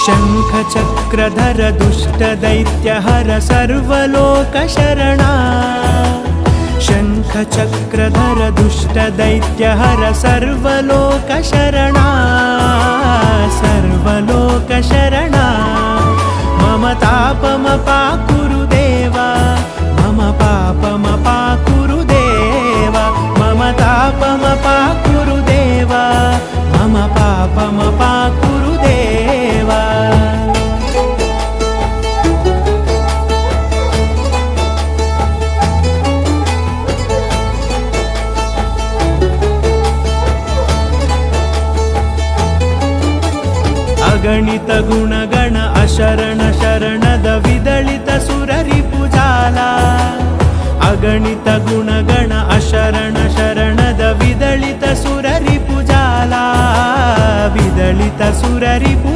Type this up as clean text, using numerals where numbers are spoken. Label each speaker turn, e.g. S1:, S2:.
S1: शङ्खचक्रधर दुष्टदैत्यहर सर्वलोकशरणा शङ्खचक्रधर दुष्टदैत्यहर सर्वलोकशरणा सर्वलोकशरणा मम तापमपाकुरु देवा मम पापमपाकुरु देवा मम तापमपाकुरु देवा मम पापमपाकुरु देवा अगणित गुणगण अशरण शरणद विदलित सुररिपुजाला अगणित गुणगण अशरण शरणद विदलित सुररिपुजाला विदलित सुररिपुजाला